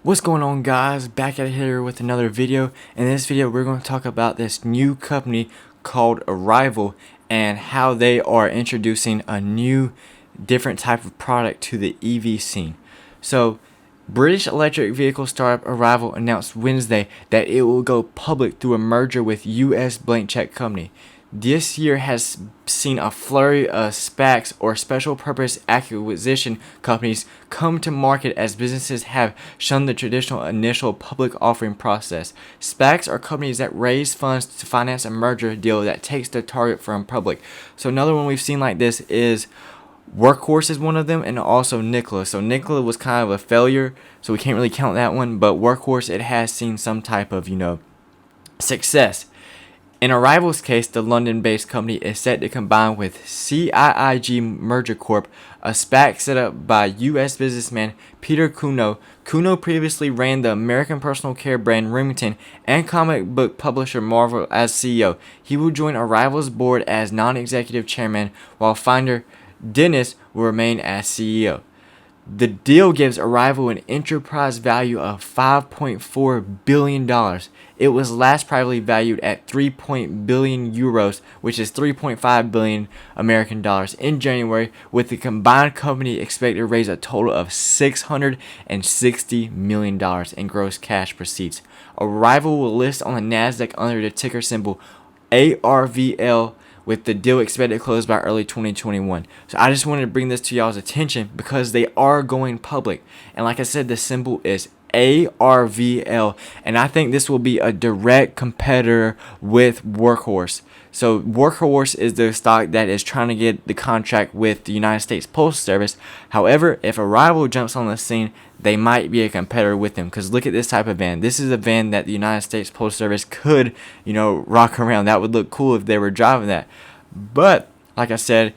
What's going on, guys? Back at it here with another video. In this video we're going to talk about this new company called Arrival and how they are introducing a new different type of product to the EV scene. So British electric vehicle startup Arrival announced Wednesday that it will go public through a merger with US blank check company. This year has seen a flurry of SPACs, or special purpose acquisition companies, come to market as businesses have shunned the traditional initial public offering process. SPACs are companies that raise funds to finance a merger deal that takes the target firm public. So another one we've seen like this is Workhorse is one of them, and also Nikola. So Nikola was kind of a failure, so we can't really count that one, but Workhorse, it has seen some type of, success. In Arrival's case, the London-based company is set to combine with CIIG Merger Corp, a SPAC set up by U.S. businessman Peter Cuno. Cuno previously ran the American personal care brand Remington and comic book publisher Marvel as CEO. He will join Arrival's board as non-executive chairman, while founder Dennis will remain as CEO. The deal gives Arrival an enterprise value of $5.4 billion. It was last privately valued at 3 billion euros, which is 3.5 billion American dollars, in January, with the combined company expected to raise a total of $660 million in gross cash proceeds. Arrival will list on the Nasdaq under the ticker symbol ARVL, with the deal expected to close by early 2021. So I just wanted to bring this to y'all's attention because they are going public. And like I said, the symbol is ARVL, and I think this will be a direct competitor with Workhorse. So Workhorse is the stock that is trying to get the contract with the United States Postal Service. However, if Arrival jumps on the scene, they might be a competitor with them, because look at this type of van. This is a van that the United States Postal Service could, rock around. That would look cool if they were driving that. But like I said,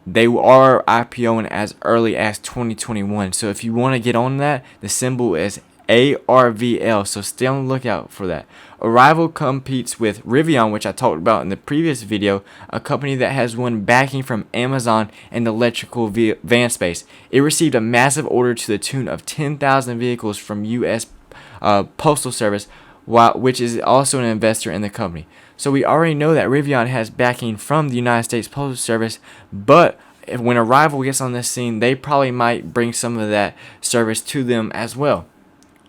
they are IPOing as early as 2021. So if you want to get on that, the symbol is ARVL, so stay on the lookout for that. Arrival competes with Rivian, which I talked about in the previous video, a company that has won backing from Amazon in the electrical van space. It received a massive order to the tune of 10,000 vehicles from U.S. Postal Service, which is also an investor in the company. So we already know that Rivian has backing from the United States Postal Service, but when Arrival gets on this scene, they probably might bring some of that service to them as well.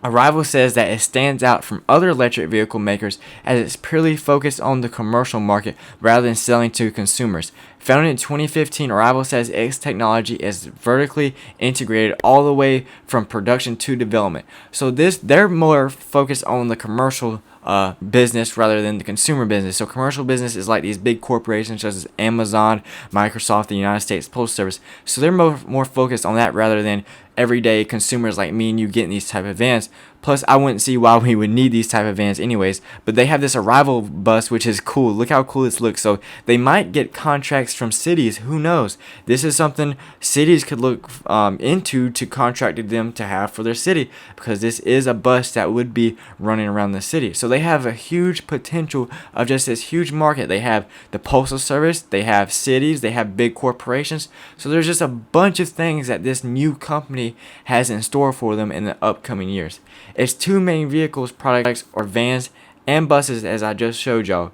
Arrival says that it stands out from other electric vehicle makers as it's purely focused on the commercial market rather than selling to consumers. Founded in 2015, Arrival says its technology is vertically integrated all the way from production to development. So they're more focused on the commercial business rather than the consumer business. So commercial business is like these big corporations such as Amazon, Microsoft, the United States Postal Service. So they're more focused on that rather than everyday consumers like me and you getting these type of vans. Plus, I wouldn't see why we would need these type of vans anyways. But they have this Arrival bus, which is cool. Look how cool this looks. So they might get contracts from cities. Who knows? This is something cities could look into to contract them to have for their city, because this is a bus that would be running around the city. So they have a huge potential of just this huge market. They have the Postal Service, they have cities, they have big corporations. So there's just a bunch of things that this new company has in store for them in the upcoming years. It's two main vehicles, products, or vans and buses, as I just showed y'all.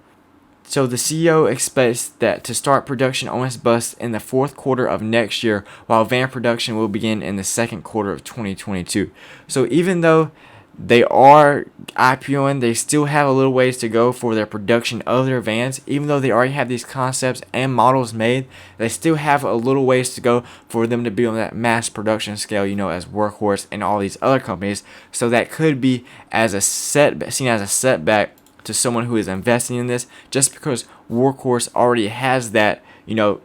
So the CEO expects that to start production on its bus in the fourth quarter of next year, while van production will begin in the second quarter of 2022. So even though they are IPOing, they still have a little ways to go for their production of their vans. Even though they already have these concepts and models made, they still have a little ways to go for them to be on that mass production scale, as Workhorse and all these other companies. So that could be seen as a setback to someone who is investing in this, just because Workhorse already has that,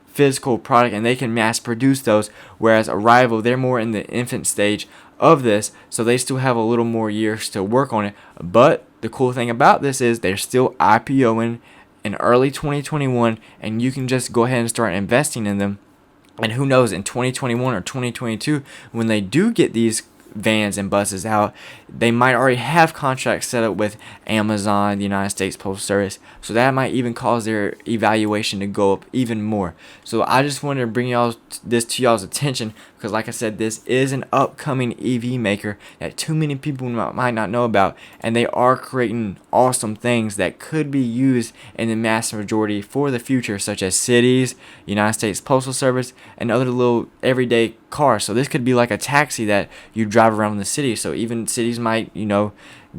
physical product and they can mass produce those, whereas Arrival, they're more in the infant stage of this, so they still have a little more years to work on it. But the cool thing about this is they're still IPOing in early 2021, and you can just go ahead and start investing in them. And who knows, in 2021 or 2022, when they do get these vans and buses out, they might already have contracts set up with Amazon, the United States Postal Service, so that might even cause their evaluation to go up even more. So I just wanted to bring this to y'all's attention, because like I said, this is an upcoming EV maker that too many people might not know about, and they are creating awesome things that could be used in the mass majority for the future, such as cities, United States Postal Service, and other little everyday cars. So this could be like a taxi that you drive around the city, so even cities might,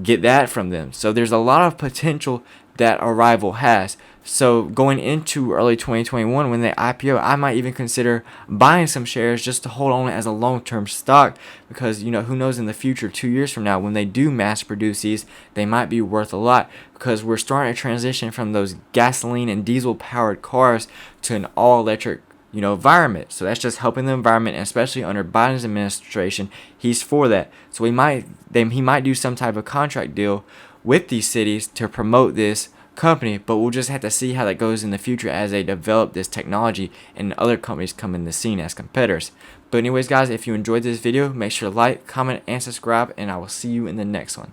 get that from them. So there's a lot of potential that Arrival has. So going into early 2021 when they IPO, I might even consider buying some shares just to hold on as a long-term stock, because who knows, in the future, 2 years from now, when they do mass produce these, they might be worth a lot, because we're starting to transition from those gasoline and diesel powered cars to an all-electric environment. So that's just helping the environment, and especially under Biden's administration, he's for that. So he might do some type of contract deal with these cities to promote this company, but we'll just have to see how that goes in the future as they develop this technology and other companies come in the scene as competitors. But anyways, guys, if you enjoyed this video, make sure to like, comment, and subscribe, and I will see you in the next one.